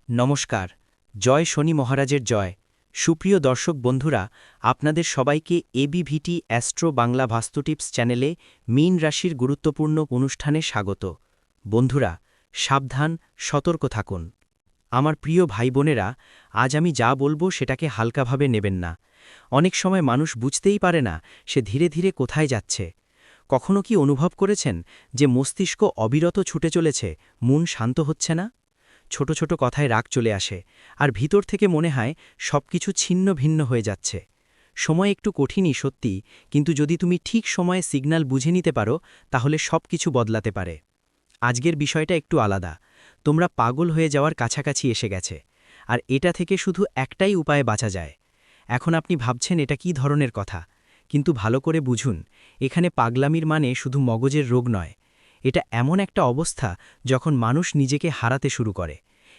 নমস্কার। জয় শনি মহারাজের জয়। সুপ্রিয় দর্শক বন্ধুরা, আপনাদের সবাইকে এবিভিটি অ্যাস্ট্রো বাংলা বাস্তু টিপস চ্যানেলে মীন রাশির গুরুত্বপূর্ণ অনুষ্ঠানে স্বাগত। বন্ধুরা, সাবধান, সতর্ক থাকুন। আমার প্রিয় ভাই বোনেরা, আজ আমি যা বলবো সেটাকে হালকাভাবে নেবেন না। অনেক সময় মানুষ বুঝতেই পারে না সে ধীরে ধীরে কোথায় যাচ্ছে। কখনো কি অনুভব করেছেন যে মস্তিষ্ক অবিরত ছুটে চলেছে, মন শান্ত হচ্ছে না? ছোট ছোট কথায় রাগ চলে আসে, আর ভিতর থেকে মনে হয় সবকিছু ছিন্ন ভিন্ন হয়ে যাচ্ছে। সময় একটু কঠিনই সত্যি, কিন্তু যদি তুমি ঠিক সময়ে সিগন্যাল বুঝে নিতে পারো তাহলে সবকিছু বদলাতে পারে। আজকের বিষয়টা একটু আলাদা। তোমরা পাগল হয়ে যাওয়ার কাছাকাছি এসে গেছে, আর এটা থেকে শুধু একটাই উপায়ে বাঁচা যায়। এখন আপনি ভাবছেন এটা কী ধরনের কথা, কিন্তু ভালো করে বুঝুন, এখানে পাগলামির মানে শুধু মগজের রোগ নয়। এটা এমন একটা অবস্থা যখন মানুষ নিজেকে হারাতে শুরু করে।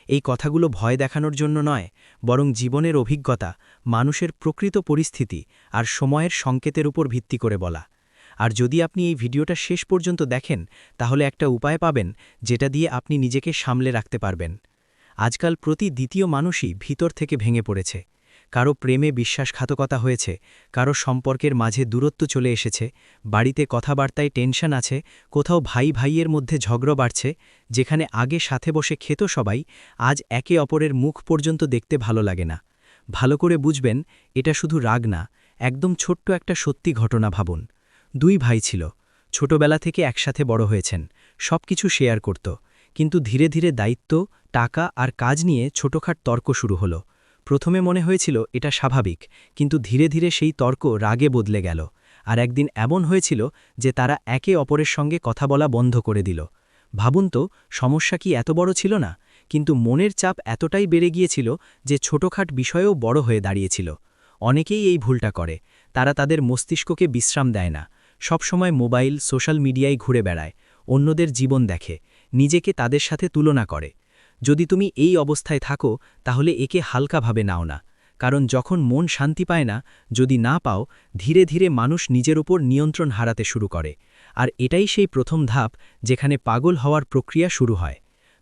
এই কথাগুলো ভয় দেখানোর জন্য নয়, বরং জীবনের অভিজ্ঞতা, মানুষের প্রকৃত পরিস্থিতি আর সময়ের সংকেতের উপর ভিত্তি করে বলা। আর যদি আপনি এই ভিডিওটা শেষ পর্যন্ত দেখেন, তাহলে একটা উপায় পাবেন যেটা দিয়ে আপনি নিজেকে সামলে রাখতে পারবেন। আজকাল প্রতি দ্বিতীয় মানুষই ভিতর থেকে ভেঙে পড়েছে। কারো প্রেমে বিশ্বাসঘাতকতা হয়েছে, কারো সম্পর্কের মাঝে দূরত্ব চলে এসেছে, বাড়িতে কথাবার্তায় টেনশন আছে, কোথাও ভাই ভাইয়ের মধ্যে ঝগড়া বাড়ছে। যেখানে আগে সাথে বসে খেত সবাই, আজ একে অপরের মুখ পর্যন্ত দেখতে ভালো লাগে না। ভালো করে বুঝবেন, এটা শুধু রাগ না, একদম ছোট্ট একটা সত্যি ঘটনা ভাবুন। দুই ভাই ছিল, ছোটবেলা থেকে একসাথে বড় হয়েছেন, সবকিছু শেয়ার করত। কিন্তু ধীরে ধীরে দায়িত্ব, টাকা আর কাজ নিয়ে ছোটখাট তর্ক শুরু হলো। প্রথমে মনে হয়েছিল এটা স্বাভাবিক, কিন্তু ধীরে ধীরে সেই তর্ক রাগে বদলে গেল। আর একদিন এমন হয়েছিল যে তারা একে অপরের সঙ্গে কথা বলা বন্ধ করে দিল। ভাবুন তো, সমস্যা কি এত বড় ছিল না, কিন্তু মনের চাপ এতটাই বেড়ে গিয়েছিল যে ছোটখাট বিষয়েও বড় হয়ে দাঁড়িয়েছিল। অনেকেই এই ভুলটা করে, তারা তাদের মস্তিষ্ককে বিশ্রাম দেয় না, সবসময় মোবাইল, সোশ্যাল মিডিয়ায় ঘুরে বেড়ায়, অন্যদের জীবন দেখে, নিজেকে তাদের সাথে তুলনা করে। যদি তুমি এই অবস্থায় থাকো, তাহলে একে হালকাভাবে নাও না। কারণ যখন মন শান্তি পায় না, যদি না পাও, ধীরে ধীরে মানুষ নিজের উপর নিয়ন্ত্রণ হারাতে শুরু করে। আর এটাই সেই প্রথম ধাপ যেখানে পাগল হওয়ার প্রক্রিয়া শুরু হয়।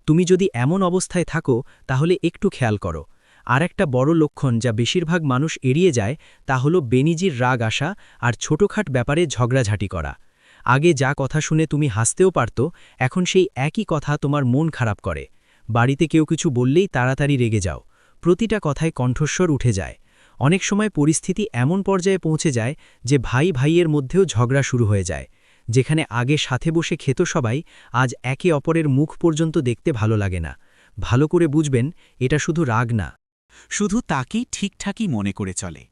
তুমি যদি এমন অবস্থায় থাকো, তাহলে একটু খেয়াল করো। আর একটা বড় লক্ষণ যা বেশিরভাগ মানুষ এড়িয়ে যায়, তা হলো বেনিজির রাগ আসা আর ছোটখাট ব্যাপারে ঝগড়াঝাটি করা। আগে যা কথা শুনে তুমি হাসতেও পারত, এখন সেই একই কথা তোমার মন খারাপ করে। বাড়িতে কেউ কিছু বললেই তাড়াতাড়ি রেগে যাও, প্রতিটা কথায় কণ্ঠস্বর উঠে যায়। অনেক সময় পরিস্থিতি এমন পর্যায়ে পৌঁছে যায় যে ভাই ভাইয়ের মধ্যেও ঝগড়া শুরু হয়ে যায়। যেখানে আগে সাথে বসে খেত সবাই, আজ একে অপরের মুখ পর্যন্ত দেখতে ভালো লাগে না। ভালো করে বুঝবেন, এটা শুধু রাগ না। শুধু তাকেই ঠিকঠাকই মনে করে চলে।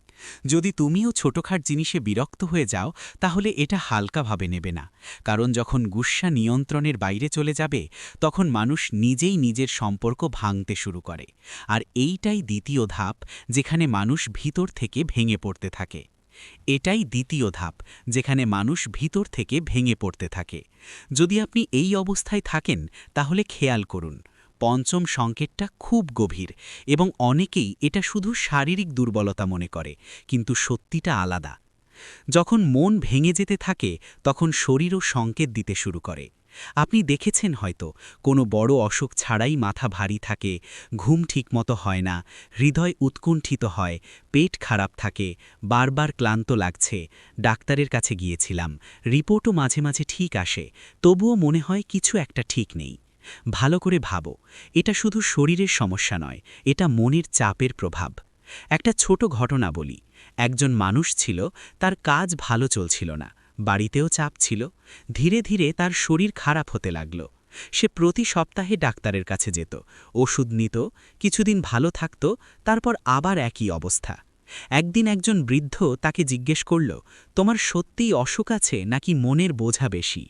যদি তুমিও ছোটখাট জিনিসে বিরক্ত হয়ে যাও, তাহলে এটা হালকাভাবে নেবে না। কারণ যখন গুস্সা নিয়ন্ত্রণের বাইরে চলে যাবে, তখন মানুষ নিজেই নিজের সম্পর্ক ভাঙতে শুরু করে। আর এইটাই দ্বিতীয় ধাপ, যেখানে মানুষ ভিতর থেকে ভেঙে পড়তে থাকে। এটাই দ্বিতীয় ধাপ, যেখানে মানুষ ভিতর থেকে ভেঙে পড়তে থাকে। যদি আপনি এই অবস্থায় থাকেন, তাহলে খেয়াল করুন, পঞ্চম সংকেতটা খুব গভীর, এবং অনেকেই এটা শুধু শারীরিক দুর্বলতা মনে করে, কিন্তু সত্যিটা আলাদা। যখন মন ভেঙে যেতে থাকে, তখন শরীরও সংকেত দিতে শুরু করে। আপনি দেখেছেন হয়তো, কোনো বড় অসুখ ছাড়াই মাথা ভারী থাকে, ঘুম ঠিকমতো হয় না, হৃদয় উৎকুণ্ঠিত হয়, পেট খারাপ থাকে, বারবার ক্লান্ত লাগছে, ডাক্তারের কাছে গিয়েছিলাম, রিপোর্টও মাঝে মাঝে ঠিক আসে, তবুও মনে হয় কিছু একটা ঠিক নেই। ভালো করে ভাবো, এটা শুধু শরীরের সমস্যা নয়, এটা মনের চাপের প্রভাব। একটা ছোট ঘটনা বলি। একজন মানুষ ছিল, তার কাজ ভালো চলছিল না, বাড়িতেও চাপ ছিল। ধীরে ধীরে তার শরীর খারাপ হতে লাগল। সে প্রতি সপ্তাহে ডাক্তারের কাছে যেত, ওষুধ নিত, কিছুদিন ভালো থাকত, তারপর আবার একই অবস্থা। একদিন একজন বৃদ্ধ তাকে জিজ্ঞেস করল, তোমার সত্যিই অসুখ আছে নাকি মনের বোঝা বেশি?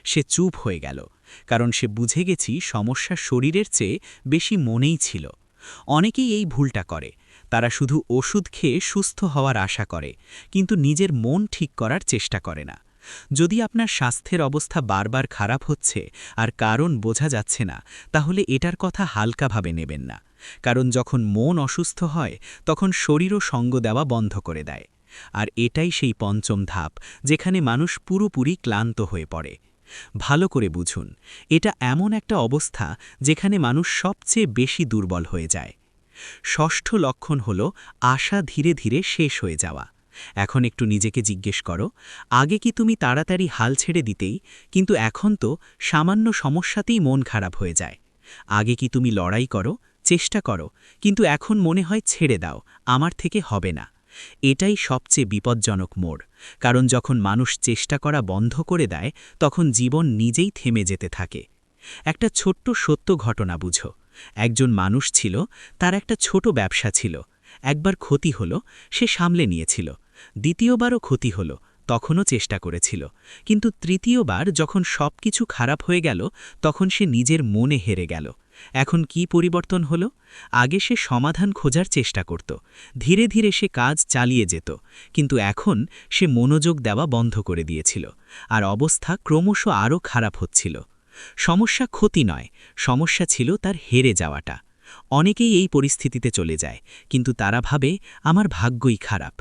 সে চুপ হয়ে গেল, কারণ সে বুঝে গেছি সমস্যা শরীরের চেয়ে বেশি মনেই ছিল। অনেকেই এই ভুলটা করে, তারা শুধু ওষুধ খেয়ে সুস্থ হওয়ার আশা করে, কিন্তু নিজের মন ঠিক করার চেষ্টা করে না। যদি আপনার স্বাস্থ্যের অবস্থা বারবার খারাপ হচ্ছে আর কারণ বোঝা যাচ্ছে না, তাহলে এটার কথা হালকাভাবে নেবেন না। কারণ যখন মন অসুস্থ হয়, তখন শরীরও সঙ্গ দেওয়া বন্ধ করে দেয়। আর এটাই সেই পঞ্চম ধাপ, যেখানে মানুষ পুরোপুরি ক্লান্ত হয়ে পড়ে। ভালো করে বুঝুন, এটা এমন একটা অবস্থা যেখানে মানুষ সবচেয়ে বেশি দুর্বল হয়ে যায়। ষষ্ঠ লক্ষণ হল আশা ধীরে ধীরে শেষ হয়ে যাওয়া। এখন একটু নিজেকে জিজ্ঞেস করো, আগে কি তুমি তাড়াতাড়ি হাল ছেড়ে দিতেই, কিন্তু এখন তো সামান্য সমস্যাতেই মন খারাপ হয়ে যায়। আগে কি তুমি লড়াই করো, চেষ্টা করো, কিন্তু এখন মনে হয় ছেড়ে দাও, আমার থেকে হবে না। এটাই সবচেয়ে বিপজ্জনক মোড়, কারণ যখন মানুষ চেষ্টা করা বন্ধ করে দেয় তখন জীবন নিজেই থেমে যেতে থাকে। একটা ছোট্ট সত্য ঘটনা বুঝো। একজন মানুষ ছিল, তার একটা ছোট ব্যবসা ছিল। একবার ক্ষতি হলো, সে সামলে নিয়েছিল। দ্বিতীয়বারও ক্ষতি হলো, তখনও চেষ্টা করেছিল। কিন্তু তৃতীয়বার যখন সবকিছু খারাপ হয়ে গেল, তখন সে নিজের মনে হেরে গেল। এখন কি পরিবর্তন হলো? আগে সে সমাধান খোঁজার চেষ্টা করত, ধীরে ধীরে সে কাজ চালিয়ে যেত, কিন্তু এখন সে মনোযোগ দেওয়া বন্ধ করে দিয়েছিল, আর অবস্থা ক্রমশ আরও খারাপ হচ্ছিল। সমস্যা ক্ষতি নয়, সমস্যা ছিল তার হেরে যাওয়াটা। অনেকেই এই পরিস্থিতিতে চলে যায়, কিন্তু তারা ভাবে আমার ভাগ্যই খারাপ।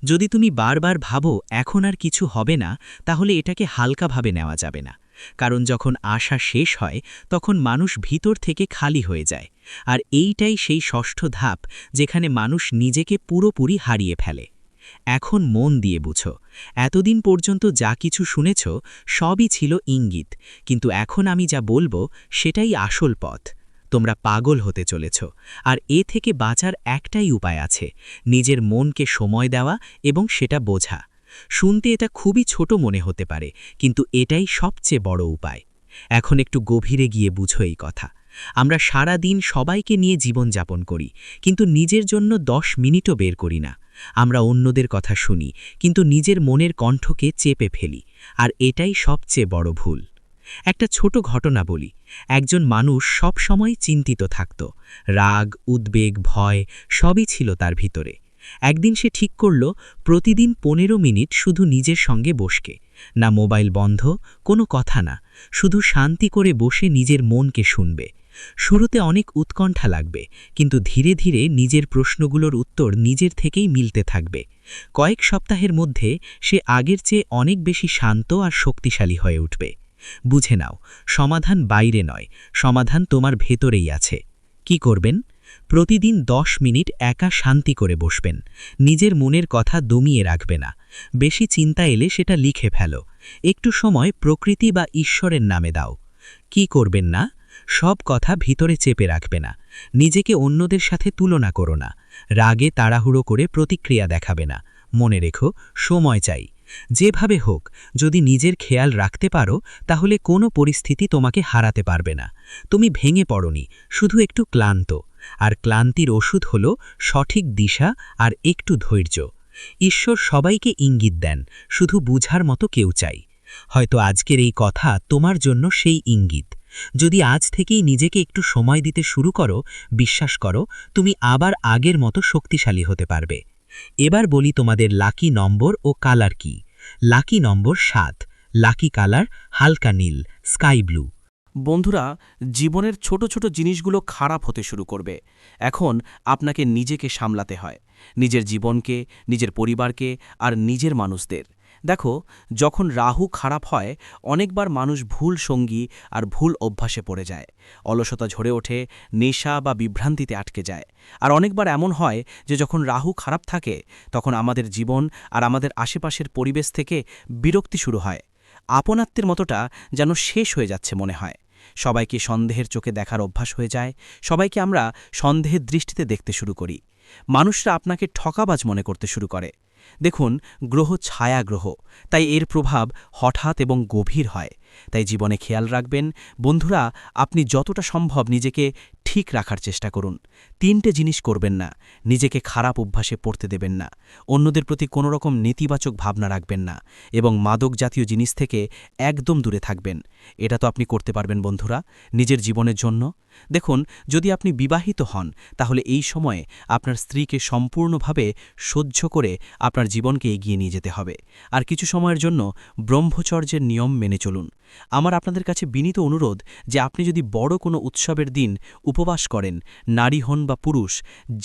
যদি তুমি বারবার ভাবো এখন আর কিছু হবে না, তাহলে এটাকে হালকাভাবে নেওয়া যাবে না। কারণ যখন আশা শেষ হয় তখন মানুষ ভিতর থেকে খালি হয়ে যায়, আর এইটাই সেই ষষ্ঠ ধাপ যেখানে মানুষ নিজেকে পুরোপুরি হারিয়ে ফেলে। এখন মন দিয়ে বুঝো, এতদিন পর্যন্ত যা কিছু শুনেছ সবই ছিল ইঙ্গিত, কিন্তু এখন আমি যা বলবো সেটাই আসল পথ। তোমরা পাগল হতে চলেছ, আর এ থেকে বাঁচার একটাই উপায় আছে, নিজের মনকে সময় দেওয়া এবং সেটা বোঝা। শুনতে এটা খুবই ছোট মনে হতে পারে, কিন্তু এটাই সবচেয়ে বড় উপায়। এখন একটু গভীরে গিয়ে বুঝো এই কথা। আমরা সারা দিন সবাইকে নিয়ে জীবনযাপন করি, কিন্তু নিজের জন্য 10 মিনিটও বের করি না। আমরা অন্যদের কথা শুনি, কিন্তু নিজের মনের কণ্ঠকে চেপে ফেলি, আর এটাই সবচেয়ে বড় ভুল। একটা ছোট ঘটনা বলি। একজন মানুষ সব সময় চিন্তিত থাকত, রাগ, উদ্বেগ, ভয় সবই ছিল তার ভিতরে। একদিন সে ঠিক করল প্রতিদিন 15 মিনিট শুধু নিজের সঙ্গে বসকে, না মোবাইল বন্ধ, কোনো কথা না, শুধু শান্তি করে বসে নিজের মনকে শুনবে। শুরুতে অনেক উৎকণ্ঠা লাগবে, কিন্তু ধীরে ধীরে নিজের প্রশ্নগুলোর উত্তর নিজের থেকেই মিলতে থাকবে। কয়েক সপ্তাহের মধ্যে সে আগের চেয়ে অনেক বেশি শান্ত আর শক্তিশালী হয়ে উঠবে। বুঝে নাও, সমাধান বাইরে নয়, সমাধান তোমার ভেতরেই আছে। কি করবেন? প্রতিদিন 10 মিনিট একা শান্তি করে বসবেন, নিজের মনের কথা দমিয়ে রাখবে না। বেশি চিন্তা এলে সেটা লিখে ফেলো। একটু সময় প্রকৃতি বা ঈশ্বরের নামে দাও। কি করবেন না? সব কথা ভিতরে চেপে রাখবে না। নিজেকে অন্যদের সাথে তুলনা করো না। রাগে তাড়াহুড়ো করে প্রতিক্রিয়া দেখাবে না। মনে রেখো, সময় চাই। যেভাবে হোক, যদি নিজের খেয়াল রাখতে পারো তাহলে কোনো পরিস্থিতি তোমাকে হারাতে পারবে না। তুমি ভেঙে পড়নি, শুধু একটু ক্লান্ত, আর ক্লান্তির ওষুধ হল সঠিক দিশা আর একটু ধৈর্য। ঈশ্বর সবাইকে ইঙ্গিত দেন, শুধু বুঝার মতো কেউ চাই। হয়তো আজকের এই কথা তোমার জন্য সেই ইঙ্গিত। যদি আজ থেকেই নিজেকে একটু সময় দিতে শুরু করো, বিশ্বাস করো তুমি আবার আগের মতো শক্তিশালী হতে পারবে। এবার বলি তোমাদের লাকি নম্বর ও কালার কি। লাকি নম্বর 7, লাকি কালার হালকা নীল, স্কাই ব্লু। বন্ধুরা, জীবনের ছোট ছোট জিনিসগুলো খারাপ হতে শুরু করবে। এখন আপনাকে নিজেকে সামলাতে হয়, নিজের জীবনকে, নিজের পরিবারকে আর নিজের মানুষদের। দেখো, যখন রাহু খারাপ হয় অনেকবার মানুষ ভুল সঙ্গী আর ভুল অভ্যাসে পড়ে যায়, অলসতা ঝরে ওঠে, নেশা বা বিভ্রান্তিতে আটকে যায়। আর অনেকবার এমন হয় যে যখন রাহু খারাপ থাকে তখন আমাদের জীবন আর আমাদের আশেপাশের পরিবেশ থেকে বিরক্তি শুরু হয়। আপনাত্মের মতোটা যেন শেষ হয়ে যাচ্ছে মনে হয়। সবাইকে সন্দেহের চোখে দেখার অভ্যাস হয়ে যায়, সবাইকে আমরা সন্দেহের দৃষ্টিতে দেখতে শুরু করি। মানুষরা আপনাকে ঠকাবাজ মনে করতে শুরু করে। দেখুন, গ্রহ ছায়া গ্রহ, তাই এর প্রভাব হঠাৎ এবং গভীর হয়। তাই জীবনে খেয়াল রাখবেন বন্ধুরা, আপনি যতটা সম্ভব নিজেকে ঠিক রাখার চেষ্টা করুন। 3টে জিনিস করবেন না: নিজেকে খারাপ অভ্যাসে পড়তে দেবেন না, অন্যদের প্রতি কোনো রকম নেতিবাচক ভাবনা রাখবেন না, এবং মাদক জাতীয় জিনিস থেকে একদম দূরে থাকবেন। এটা তো আপনি করতে পারবেন বন্ধুরা, নিজের জীবনের জন্য। দেখুন, যদি আপনি বিবাহিত হন তাহলে এই সময়ে আপনার স্ত্রীকে সম্পূর্ণভাবে সহ্য করে আপনার জীবনকে এগিয়ে নিয়ে যেতে হবে। আর কিছু সময়ের জন্য ব্রহ্মচর্যের নিয়ম মেনে চলুন। আমার আপনাদের কাছে বিনীত অনুরোধ যে আপনি যদি বড় কোনো উৎসবের দিন উপবাস করেন, নারী হন বা পুরুষ,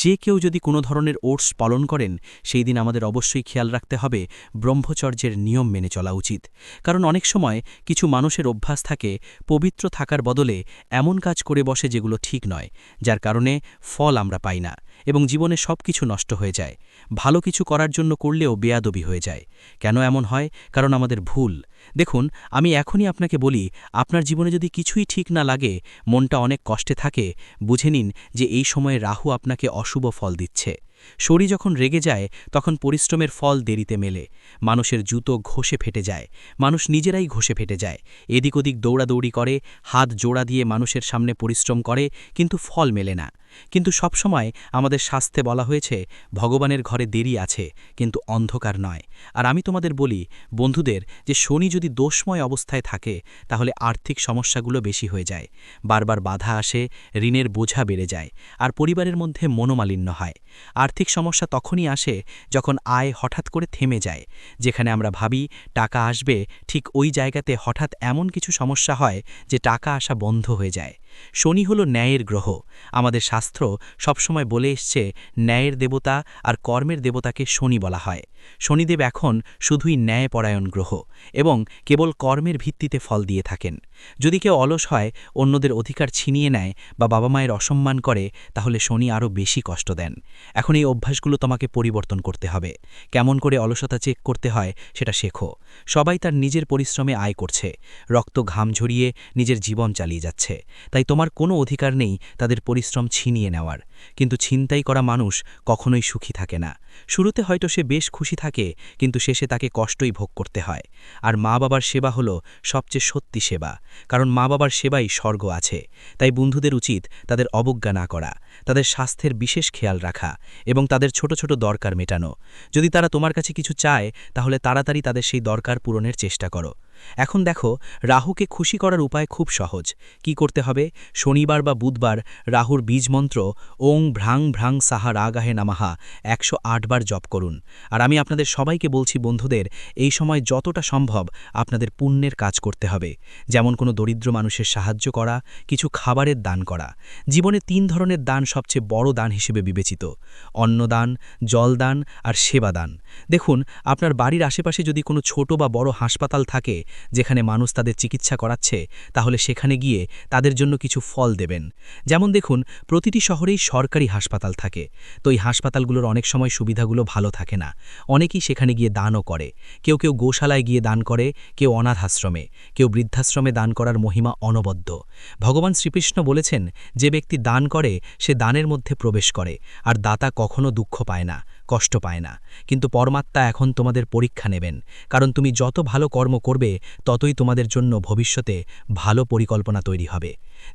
যে কেউ যদি কোনো ধরনের ওটস পালন করেন, সেই দিন আমাদের অবশ্যই খেয়াল রাখতে হবে ব্রহ্মচর্যের নিয়ম মেনে চলা উচিত। কারণ অনেক সময় কিছু মানুষের অভ্যাস থাকে পবিত্র থাকার বদলে এমন কাজ করে বসে যেগুলো ঠিক নয়, যার কারণে ফল আমরা পাই না এবং জীবনে সব কিছু নষ্ট হয়ে যায়। ভালো কিছু করার জন্য করলেও বেয়াদবি হয়ে যায়। কেন এমন হয়? কারণ আমাদের ভুল। দেখুন, আমি এখনই আপনাকে বলি, আপনার জীবনে যদি কিছুই ঠিক না লাগে, মনটা অনেক কষ্টে থাকে, বুঝে নিন যে এই সময়ে রাহু আপনাকে অশুভ ফল দিচ্ছে। শরীর যখন রেগে যায় তখন পরিশ্রমের ফল দেরিতে মেলে। মানুষের জুতো ঘষে ফেটে যায়, মানুষ নিজেরাই ঘষে ফেটে যায়, এদিক ওদিক দৌড়াদৌড়ি করে, হাত জোড়া দিয়ে মানুষের সামনে পরিশ্রম করে, কিন্তু ফল মেলে না। কিন্তু সবসময় আমাদের শাস্ত্রে বলা হয়েছে ভগবানের ঘরে দেরি আছে, কিন্তু অন্ধকার নয়। আর আমি তোমাদের বলি বন্ধুদের, যে শনি যদি দোষময় অবস্থায় থাকে তাহলে আর্থিক সমস্যাগুলো বেশি হয়ে যায়, বারবার বাধা আসে, ঋণের বোঝা বেড়ে যায়, আর পরিবারের মধ্যে মনোমালিন্য হয়। আর্থিক সমস্যা তখনই আসে যখন আয় হঠাৎ করে থেমে যায়। যেখানে আমরা ভাবি টাকা আসবে, ঠিক ওই জায়গাতে হঠাৎ এমন কিছু সমস্যা হয় যে টাকা আসা বন্ধ হয়ে যায়। শনি হল ন্যায়ের গ্রহ। আমাদের শাস্ত্র সবসময় বলে এসছে ন্যায়ের দেবতা আর কর্মের দেবতাকে শনি বলা হয়। শনিদেব এখন শুধুই ন্যায়পরায়ণ গ্রহ এবং কেবল কর্মের ভিত্তিতে ফল দিয়ে থাকেন। যদি কেউ অলস হয়, অন্যদের অধিকার ছিনিয়ে নেয় বা বাবা মায়ের অসম্মান করে, তাহলে শনি আরও বেশি কষ্ট দেন। এখন এই অভ্যাসগুলো তোমাকে পরিবর্তন করতে হবে। কেমন করে অলসতা চেক করতে হয় সেটা শেখো। সবাই তার নিজের পরিশ্রমে আয় করছে, রক্ত ঘাম ঝরিয়ে নিজের জীবন চালিয়ে যাচ্ছে, তাই তোমার কোনো অধিকার নেই তাদের পরিশ্রম ছিনিয়ে নেওয়ার। কিন্তু ছিনতাই করা মানুষ কখনোই সুখী থাকে না। শুরুতে হয়তো সে বেশ খুশি থাকে, কিন্তু শেষে তাকে কষ্টই ভোগ করতে হয়। আর মা বাবার সেবা হলো সবচেয়ে সত্যি সেবা, কারণ মা বাবার সেবাই স্বর্গ আছে। তাই বন্ধুদের উচিত তাদের অবজ্ঞা না করা, তাদের স্বাস্থ্যের বিশেষ খেয়াল রাখা এবং তাদের ছোট ছোট দরকার মেটানো। যদি তারা তোমার কাছে কিছু চায়, তাহলে তাড়াতাড়ি তাদের সেই দরকার পূরণের চেষ্টা করো। এখন দেখো, রাহুকে খুশি করার উপায় খুব সহজ। কি করতে হবে? শনিবার বা বুধবার রাহুর বীজমন্ত্র ওং ভ্রাং ভ্রাং সাহা রাগাহে নামাহা 108 বার জপ করুন। আর আমি আপনাদের সবাইকে বলছি বন্ধুদের, এই সময় যতটা সম্ভব আপনাদের পুণ্যের কাজ করতে হবে। যেমন কোনো দরিদ্র মানুষের সাহায্য করা, কিছু খাবারের দান করা। জীবনে 3 ধরনের দান সবচেয়ে বড় দান হিসেবে বিবেচিত: অন্নদান, জলদান আর সেবাদান। দেখুন, আপনার বাড়ির আশেপাশে যদি কোনো ছোট বা বড় হাসপাতাল থাকে যেখানে মানুষ তাদের চিকিৎসা করাচ্ছে, তাহলে সেখানে গিয়ে তাদের জন্য কিছু ফল দেবেন। যেমন দেখুন, প্রতিটি শহরেই সরকারি হাসপাতাল থাকে, তো এই হাসপাতালগুলোর অনেক সময় সুবিধাগুলো ভালো থাকে না। অনেকেই সেখানে গিয়ে দানও করে। কেউ কেউ গোশালায় গিয়ে দান করে, কেউ অনাথ আশ্রমে, কেউ বৃদ্ধাশ্রমে। দান করার মহিমা অনবদ্য। ভগবান শ্রীকৃষ্ণ বলেছেন, যে ব্যক্তি দান করে সে দানের মধ্যে প্রবেশ করে, আর দাতা কখনো দুঃখ পায় না, কষ্ট পায় না। কিন্তু পরমাত্মা এখন তোমাদের পরীক্ষা নেবেন, কারণ তুমি যত ভালো কর্ম করবে ততই তোমাদের জন্য ভবিষ্যতে ভালো পরিকল্পনা তৈরি হবে।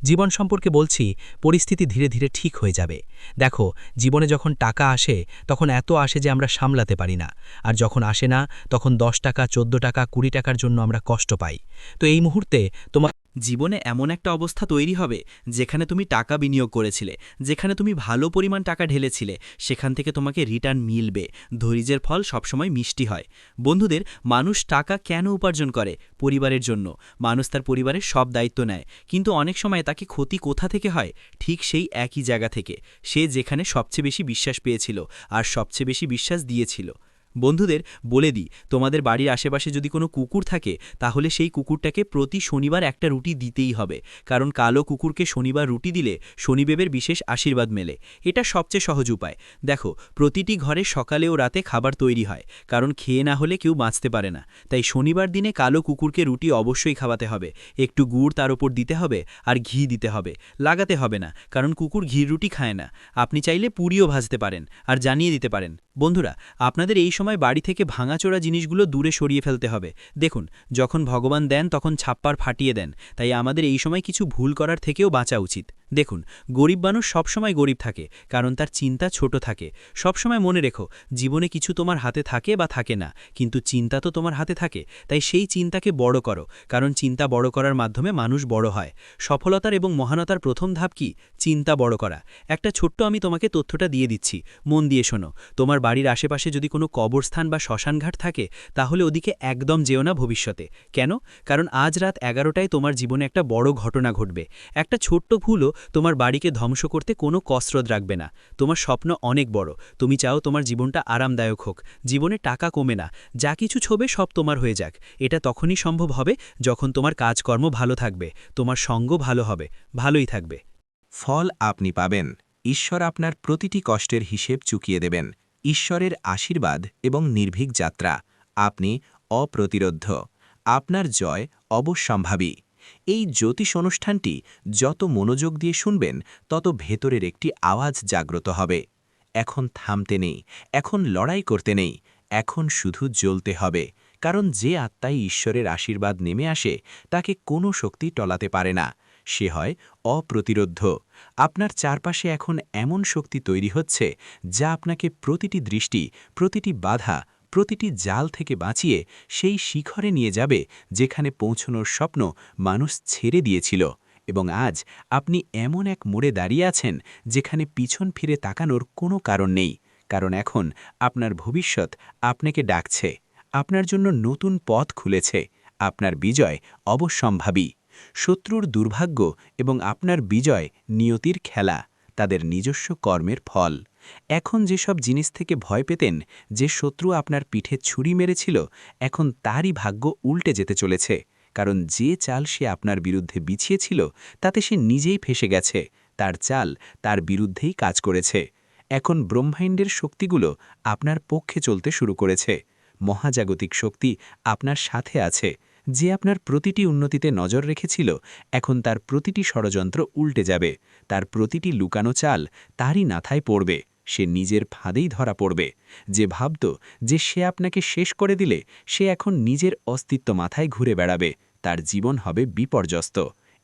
জীবন সম্পর্কে বলছি, পরিস্থিতি ধীরে ধীরে ঠিক হয়ে যাবে। দেখো, জীবনে যখন টাকা আসে তখন এত আসে যে আমরা সামলাতে পারি না, আর যখন আসে না তখন 10 টাকা, 14 টাকা, 20 টাকার জন্য আমরা কষ্ট পাই। তো এই মুহূর্তে তোমার জীবনে এমন একটা অবস্থা তৈরি হবে যেখানে তুমি টাকা বিনিয়োগ করেছিলে, যেখানে তুমি ভালো পরিমাণ টাকা ঢেলেছিলে, সেখান থেকে তোমাকে রিটার্ন মিলবে। ধৈর্যের ফল সবসময় মিষ্টি হয়। বন্ধুদের, মানুষ টাকা কেন উপার্জন করে? পরিবারের জন্য। মানুষ তার পরিবারের সব দায়িত্ব নেয়, কিন্তু অনেক সময় তাকে ক্ষতি কোথা থেকে হয়? ঠিক সেই একই জায়গা থেকে, সে যেখানে সবচেয়ে বেশি বিশ্বাস পেয়েছিল আর সবচেয়ে বেশি বিশ্বাস দিয়েছিল। বন্ধুদের বলে দিই, তোমাদের বাড়ির আশেপাশে যদি কোনো কুকুর থাকে, তাহলে সেই কুকুরটাকে প্রতি শনিবার একটা রুটি দিতেই হবে, কারণ কালো কুকুরকে শনিবার রুটি দিলে শনিদেবের বিশেষ আশীর্বাদ মেলে। এটা সবচেয়ে সহজ উপায়। দেখো, প্রতিটি ঘরে সকালে ও রাতে খাবার তৈরি হয়, কারণ খেয়ে না হলে কেউ বাঁচতে পারে না। তাই শনিবার দিনে কালো কুকুরকে রুটি অবশ্যই খাওয়াতে হবে। একটু গুড় তার ওপর দিতে হবে আর ঘি দিতে হবে। লাগাতে হবে না, কারণ কুকুর ঘির রুটি খায় না। আপনি চাইলে পুরিও ভাজতে পারেন আর জানিয়ে দিতে পারেন। বন্ধুরা, আপনাদের এই সময় বাড়ি থেকে ভাঙাচোরা জিনিসগুলো দূরে সরিয়ে ফেলতে হবে। দেখুন, যখন ভগবান দেন তখন ছাপ্পার ফাটিয়ে দেন, তাই আমাদের এই সময় কিছু ভুল করার থেকেও বাঁচা উচিত। দেখুন, গরিব মানুষ সবসময় গরিব থাকে, কারণ তার চিন্তা ছোট থাকে। সবসময় মনে রেখো, জীবনে কিছু তোমার হাতে থাকে বা থাকে না, কিন্তু চিন্তা তো তোমার হাতে থাকে। তাই সেই চিন্তাকে বড় করো, কারণ চিন্তা বড় করার মাধ্যমে মানুষ বড় হয়। সফলতার এবং মহানতার প্রথম ধাপ কি? চিন্তা বড় করা। একটা ছোট্ট আমি তোমাকে তথ্যটা দিয়ে দিচ্ছি, মন দিয়ে শোনো। তোমার বাড়ির আশেপাশে যদি কোনো কবরস্থান বা শ্মশানঘাট থাকে, তাহলে ওদিকে একদম যেও না ভবিষ্যতে। কেন? কারণ আজ রাত 11টায় তোমার জীবনে একটা বড় ঘটনা ঘটবে। একটা ছোট্ট ভুলও তোমার বাড়িকে ধ্বংস করতে কোনো কসরত রাখবে না। তোমার স্বপ্ন অনেক বড়, তুমি চাও তোমার জীবনটা আরামদায়ক হোক, জীবনে টাকা কমে না, যা কিছু ছোবে সব তোমার হয়ে যাক। এটা তখনই সম্ভব হবে যখন তোমার কাজকর্ম ভালো থাকবে, তোমার সঙ্গ ভালো হবে, ভালোই থাকবে। ফল আপনি পাবেন। ঈশ্বর আপনার প্রতিটি কষ্টের হিসেব চুকিয়ে দেবেন। ঈশ্বরের আশীর্বাদ এবং নির্ভীক যাত্রা। আপনি অপ্রতিরোধ্য। আপনার জয় অবশ্যম্ভাবী। এই জ্যোতিষ অনুষ্ঠানটি যত মনোযোগ দিয়ে শুনবেন, তত ভেতরের একটি আওয়াজ জাগ্রত হবে। এখন থামতে নেই, এখন লড়াই করতে নেই, এখন শুধু জ্বলতে হবে। কারণ যে আত্মায় ঈশ্বরের আশীর্বাদ নেমে আসে, তাকে কোনো শক্তি টলাতে পারে না। সে হয় অপ্রতিরোধ্য। আপনার চারপাশে এখন এমন শক্তি তৈরি হচ্ছে, যা আপনাকে প্রতিটি দৃষ্টি, প্রতিটি বাধা, প্রতিটি জাল থেকে বাঁচিয়ে সেই শিখরে নিয়ে যাবে যেখানে পৌঁছনোর স্বপ্ন মানুষ ছেড়ে দিয়েছিল। এবং আজ আপনি এমন এক মোড়ে দাঁড়িয়ে আছেন যেখানে পিছন ফিরে তাকানোর কোনো কারণ নেই। কারণ এখন আপনার ভবিষ্যৎ আপনাকে ডাকছে। আপনার জন্য নতুন পথ খুলেছে। আপনার বিজয় অবশ্যম্ভাবী। শত্রুর দুর্ভাগ্য এবং আপনার বিজয় নিয়তির খেলা, তাদের নিজস্ব কর্মের ফল। এখন যেসব জিনিস থেকে ভয় পেতেন, যে শত্রু আপনার পিঠে ছুরি মেরেছিল, এখন তারই ভাগ্য উল্টে যেতে চলেছে। কারণ যে চাল সে আপনার বিরুদ্ধে বিছিয়েছিল, তাতে সে নিজেই ফেঁসে গেছে। তার চাল তার বিরুদ্ধেই কাজ করেছে। এখন ব্রহ্মাণ্ডের শক্তিগুলো আপনার পক্ষে চলতে শুরু করেছে। মহাজাগতিক শক্তি আপনার সাথে আছে। যে আপনার প্রতিটি উন্নতিতে নজর রেখেছিল, এখন তার প্রতিটি ষড়যন্ত্র উল্টে যাবে। তার প্রতিটি লুকানো চাল তারই মাথায় পড়বে। সে নিজের ফাঁদেই ধরা পড়বে। যে ভাবত যে সে আপনাকে শেষ করে দিলে, সে এখন নিজের অস্তিত্ব মাথায় ঘুরে বেড়াবে। তার জীবন হবে বিপর্যস্ত।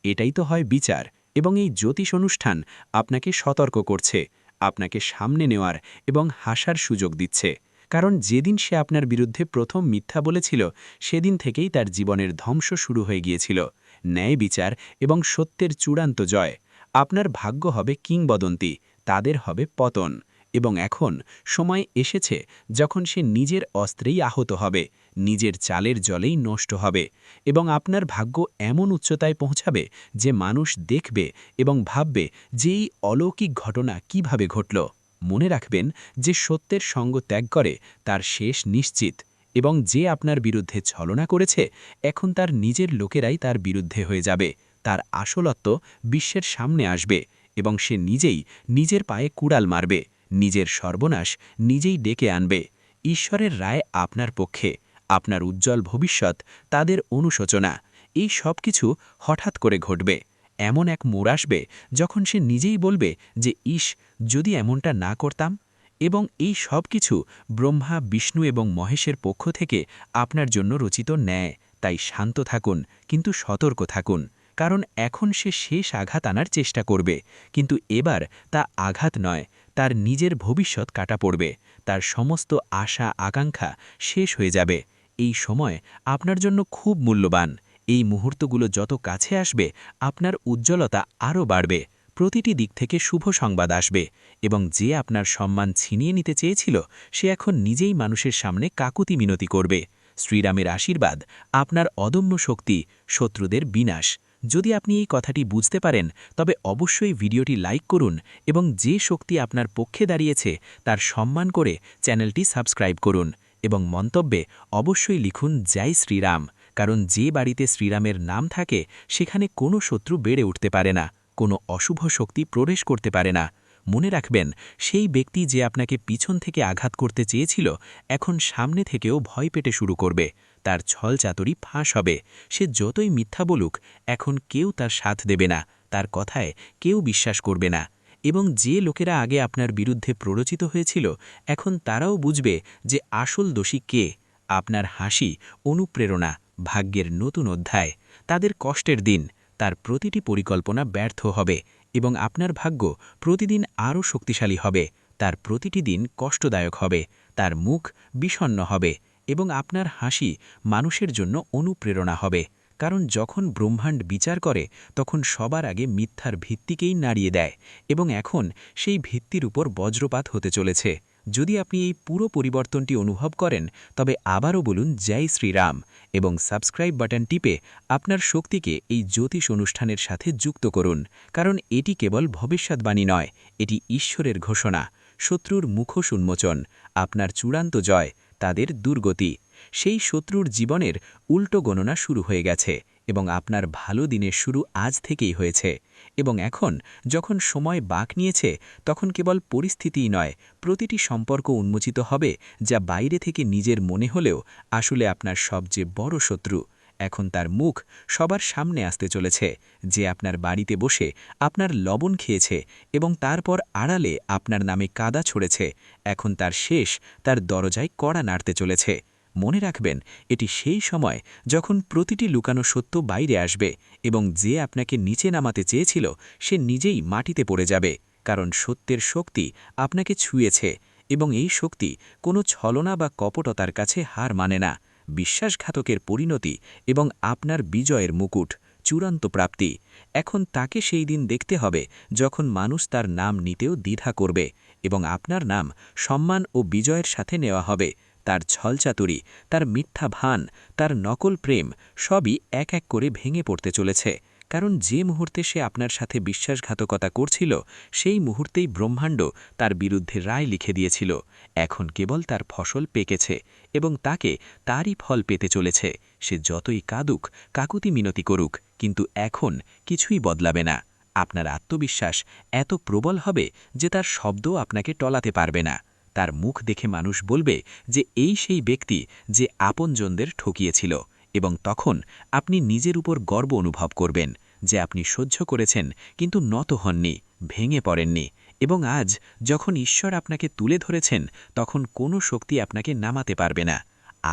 এটাই তো হয় বিচার। এবং এই জ্যোতিষ অনুষ্ঠান আপনাকে সতর্ক করছে, আপনাকে সামনে নেওয়ার এবং হাসার সুযোগ দিচ্ছে। কারণ যেদিন সে আপনার বিরুদ্ধে প্রথম মিথ্যা বলেছিল, সেদিন থেকেই তার জীবনের ধ্বংস শুরু হয়ে গিয়েছিল। ন্যায় বিচার এবং সত্যের চূড়ান্ত জয়। আপনার ভাগ্য হবে কিংবদন্তি, তাদের হবে পতন। এবং এখন সময় এসেছে যখন সে নিজের অস্ত্রেই আহত হবে, নিজের চালের জলেই নষ্ট হবে। এবং আপনার ভাগ্য এমন উচ্চতায় পৌঁছাবে যে মানুষ দেখবে এবং ভাববে যে এই অলৌকিক ঘটনা কিভাবে ঘটল। মনে রাখবেন, যে সত্যের সঙ্গ ত্যাগ করে তার শেষ নিশ্চিত। এবং যে আপনার বিরুদ্ধে ছলনা করেছে, এখন তার নিজের লোকেরাই তার বিরুদ্ধে হয়ে যাবে। তার আসলত্ব বিশ্বের সামনে আসবে এবং সে নিজেই নিজের পায়ে কুড়াল মারবে, নিজের সর্বনাশ নিজেই ডেকে আনবে। ঈশ্বরের রায় আপনার পক্ষে। আপনার উজ্জ্বল ভবিষ্যৎ তাদের অনুশোচনা। এই সব কিছু হঠাৎ করে ঘটবে। এমন এক মোড় আসবে যখন সে নিজেই বলবে যে ইস, যদি এমনটা না করতাম। এবং এই সব কিছু ব্রহ্মা, বিষ্ণু এবং মহেশের পক্ষ থেকে আপনার জন্য রচিত ন্যায়। তাই শান্ত থাকুন, কিন্তু সতর্ক থাকুন। কারণ এখন সে শেষ আঘাত আনার চেষ্টা করবে, কিন্তু এবার তা আঘাত নয়, তার নিজের ভবিষ্যৎ কাটা পড়বে। তার সমস্ত আশা আকাঙ্ক্ষা শেষ হয়ে যাবে। এই সময় আপনার জন্য খুব মূল্যবান। এই মুহূর্তগুলো যত কাছে আসবে, আপনার উজ্জ্বলতা আরও বাড়বে। প্রতিটি দিক থেকে শুভ সংবাদ আসবে এবং যে আপনার সম্মান ছিনিয়ে নিতে চেয়েছিল, সে এখন নিজেই মানুষের সামনে কাকুতি মিনতি করবে। শ্রীরামের আশীর্বাদ, আপনার অদম্য শক্তি, শত্রুদের বিনাশ। যদি আপনি এই কথাটি বুঝতে পারেন, তবে অবশ্যই ভিডিওটি লাইক করুন এবং যে শক্তি আপনার পক্ষে দাঁড়িয়েছে তার সম্মান করে চ্যানেলটি সাবস্ক্রাইব করুন। এবং মন্তব্যে অবশ্যই লিখুন জয় শ্রীরাম। কারণ যে বাড়িতে শ্রীরামের নাম থাকে, সেখানে কোনো শত্রু বেড়ে উঠতে পারে না, কোনো অশুভ শক্তি প্রবেশ করতে পারে না। মনে রাখবেন, সেই ব্যক্তি যে আপনাকে পিছন থেকে আঘাত করতে চেয়েছিল, এখন সামনে থেকেও ভয় পেতে শুরু করবে। তার ছলচাতুরি ফাঁস হবে। সে যতই মিথ্যা বলুক, এখন কেউ তার সাথ দেবে না, তার কথায় কেউ বিশ্বাস করবে না। এবং যে লোকেরা আগে আপনার বিরুদ্ধে প্ররোচিত হয়েছিল, এখন তারাও বুঝবে যে আসল দোষী কে। আপনার হাসি অনুপ্রেরণা, ভাগ্যের নতুন অধ্যায়। তাদের কষ্টের দিন, তার প্রতিটি পরিকল্পনা ব্যর্থ হবে এবং আপনার ভাগ্য প্রতিদিন আরও শক্তিশালী হবে। তার প্রতিটি দিন কষ্টদায়ক হবে, তার মুখ বিষণ্ণ হবে এবং আপনার হাসি মানুষের জন্য অনুপ্রেরণা হবে। কারণ যখন ব্রহ্মাণ্ড বিচার করে, তখন সবার আগে মিথ্যার ভিত্তিকেই নাড়িয়ে দেয় এবং এখন সেই ভিত্তির উপর বজ্রপাত হতে চলেছে। যদি আপনি এই পুরো পরিবর্তনটি অনুভব করেন তবে আবারও বলুন জয় শ্রীরাম এবং সাবস্ক্রাইব বাটন টিপে আপনার শক্তিকে এই জ্যোতিষ অনুষ্ঠানের সাথে যুক্ত করুন, কারণ এটি কেবল ভবিষ্যৎবাণী নয়, এটি ঈশ্বরের ঘোষণা। শত্রুর মুখোশ উন্মোচন, আপনার চূড়ান্ত জয়, তাদের দুর্গতি। সেই শত্রুর জীবনের উল্টো গণনা শুরু হয়ে গেছে এবং আপনার ভালো দিনের শুরু আজ থেকেই হয়েছে। এবং এখন যখন সময় বাঁক নিয়েছে, তখন কেবল পরিস্থিতিই নয়, প্রতিটি সম্পর্ক উন্মোচিত হবে যা বাইরে থেকে নিজের মনে হলেও আসলে আপনার সবচেয়ে বড় শত্রু। এখন তার মুখ সবার সামনে আসতে চলেছে, যে আপনার বাড়িতে বসে আপনার লবণ খেয়েছে এবং তারপর আড়ালে আপনার নামে কাদা ছড়েছে, এখন তার শেষ তার দরজায় কড়া নাড়তে চলেছে। মনে রাখবেন, এটি সেই সময় যখন প্রতিটি লুকানো সত্য বাইরে আসবে এবং যে আপনাকে নিচে নামাতে চেয়েছিল সে নিজেই মাটিতে পড়ে যাবে, কারণ সত্যের শক্তি আপনাকে ছুঁয়েছে এবং এই শক্তি কোনো ছলনা বা কপটতার কাছে হার মানে না। বিশ্বাসঘাতকের পরিণতি এবং আপনার বিজয়ের মুকুট, চূড়ান্ত প্রাপ্তি। এখন তাকে সেই দিন দেখতে হবে যখন মানুষ তার নাম নিতেও দ্বিধা করবে এবং আপনার নাম সম্মান ও বিজয়ের সাথে নেওয়া হবে। তার ছলচাতুরি, তার মিথ্যা ভান, তার নকল প্রেম সবই এক এক করে ভেঙে পড়তে চলেছে, কারণ যে মুহূর্তে সে আপনার সাথে বিশ্বাসঘাতকতা করছিল সেই মুহূর্তেই ব্রহ্মাণ্ড তার বিরুদ্ধে রায় লিখে দিয়েছিল। এখন কেবল তার ফসল পেকেছে এবং তাকে তারই ফল পেতে চলেছে। সে যতই কাঁদুক, কাকুতি মিনতি করুক, কিন্তু এখন কিছুই বদলাবে না। আপনার আত্মবিশ্বাস এত প্রবল হবে যে তার শব্দও আপনাকে টলাতে পারবে না। তার মুখ দেখে মানুষ বলবে যে এই সেই ব্যক্তি যে আপনজনদের ঠকিয়েছিল, এবং তখন আপনি নিজের উপর গর্ব অনুভব করবেন যে আপনি সহ্য করেছেন কিন্তু নত হননি, ভেঙে পড়েননি। এবং আজ যখন ঈশ্বর আপনাকে তুলে ধরেছেন, তখন কোনো শক্তি আপনাকে নামাতে পারবে না।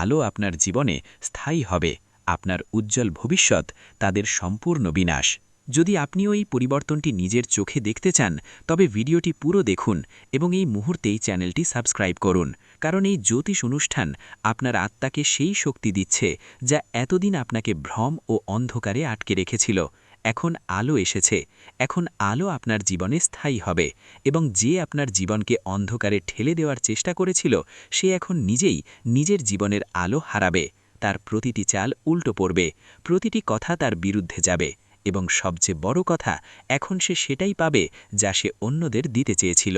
আলো আপনার জীবনে স্থায়ী হবে, আপনার উজ্জ্বল ভবিষ্যৎ তাদের সম্পূর্ণ বিনাশ। যদি আপনিও এই পরিবর্তনটি নিজের চোখে দেখতে চান, তবে ভিডিওটি পুরো দেখুন এবং এই মুহূর্তেই চ্যানেলটি সাবস্ক্রাইব করুন, কারণ এই জ্যোতিষ অনুষ্ঠান আপনার আত্মাকে সেই শক্তি দিচ্ছে যা এতদিন আপনাকে ভ্রম ও অন্ধকারে আটকে রেখেছিল। এখন আলো এসেছে, এখন আলো আপনার জীবনে স্থায়ী হবে এবং যে আপনার জীবনকে অন্ধকারে ঠেলে দেওয়ার চেষ্টা করেছিল সে এখন নিজেই নিজের জীবনের আলো হারাবে। তার প্রতিটি চাল উল্টো পড়বে, প্রতিটি কথা তার বিরুদ্ধে যাবে এবং সবচেয়ে বড় কথা, এখন সে সেটাই পাবে যা সে অন্যদের দিতে চেয়েছিল,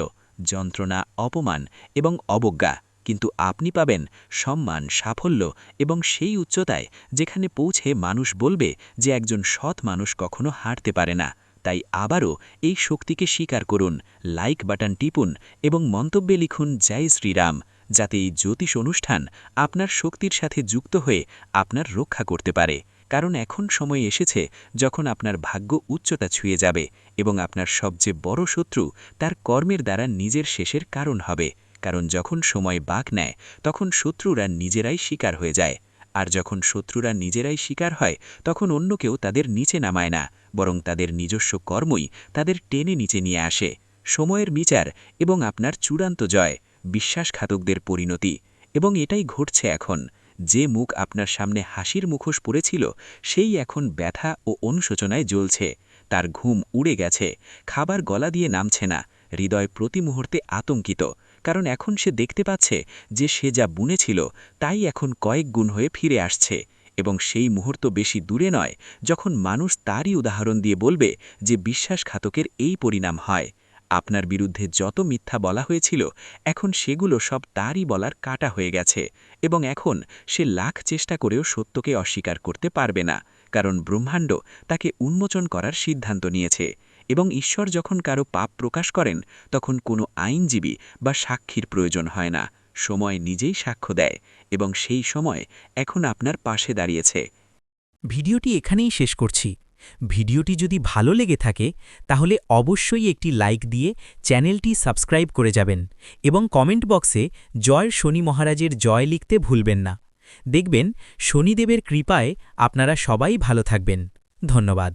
যন্ত্রণা, অপমান এবং অবজ্ঞা। কিন্তু আপনি পাবেন সম্মান, সাফল্য এবং সেই উচ্চতায় যেখানে পৌঁছে মানুষ বলবে যে একজন সৎ মানুষ কখনো হারতে পারে না। তাই আবারও এই শক্তিকে স্বীকার করুন, লাইক বাটন টিপুন এবং মন্তব্যে লিখুন জয় শ্রীরাম, যাতে এই জ্যোতিষ অনুষ্ঠান আপনার শক্তির সাথে যুক্ত হয়ে আপনার রক্ষা করতে পারে। কারণ এখন সময় এসেছে যখন আপনার ভাগ্য উচ্চতা ছুঁয়ে যাবে এবং আপনার সবচেয়ে বড় শত্রু তার কর্মের দ্বারা নিজের শেষের কারণ হবে। কারণ যখন সময় বাঁক নেয়, তখন শত্রুরা নিজেরাই শিকার হয়ে যায়, আর যখন শত্রুরা নিজেরাই শিকার হয়, তখন অন্য কেউ তাদের নিচে নামায় না, বরং তাদের নিজস্ব কর্মই তাদের টেনে নিচে নিয়ে আসে। সময়ের বিচার এবং আপনার চূড়ান্ত জয়, বিশ্বাসঘাতকদের পরিণতি। এবং এটাই ঘটছে এখন। যে মুখ আপনার সামনে হাসির মুখোশ পড়েছিল সেই এখন ব্যথা ও অনুশোচনায় জ্বলছে। তার ঘুম উড়ে গেছে, খাবার গলা দিয়ে নামছে না, হৃদয় প্রতি মুহূর্তে আতঙ্কিত, কারণ এখন সে দেখতে পাচ্ছে যে সে যা বুনেছিল তাই এখন কয়েক গুণ হয়ে ফিরে আসছে। এবং সেই মুহূর্ত বেশি দূরে নয় যখন মানুষ তারই উদাহরণ দিয়ে বলবে যে বিশ্বাসঘাতকের এই পরিণাম হয়। আপনার বিরুদ্ধে যত মিথ্যা বলা হয়েছিল এখন সেগুলো সব তারই বলার কাটা হয়ে গেছে, এবং এখন সে লাখ চেষ্টা করেও সত্যকে অস্বীকার করতে পারবে না, কারণ ব্রহ্মাণ্ড তাকে উন্মোচন করার সিদ্ধান্ত নিয়েছে। এবং ঈশ্বর যখন কারো পাপ প্রকাশ করেন, তখন কোনো আইনজীবী বা সাক্ষীর প্রয়োজন হয় না, সময় নিজেই সাক্ষ্য দেয়, এবং সেই সময় এখন আপনার পাশে দাঁড়িয়েছে। ভিডিওটি এখানেই শেষ করছি। ভিডিওটি যদি ভালো লেগে থাকে তাহলে অবশ্যই একটি লাইক দিয়ে চ্যানেলটি সাবস্ক্রাইব করে যাবেন এবং কমেন্ট বক্সে জয় শনি মহারাজের জয় লিখতে ভুলবেন না। দেখবেন শনিদেবের কৃপায় আপনারা সবাই ভালো থাকবেন। ধন্যবাদ।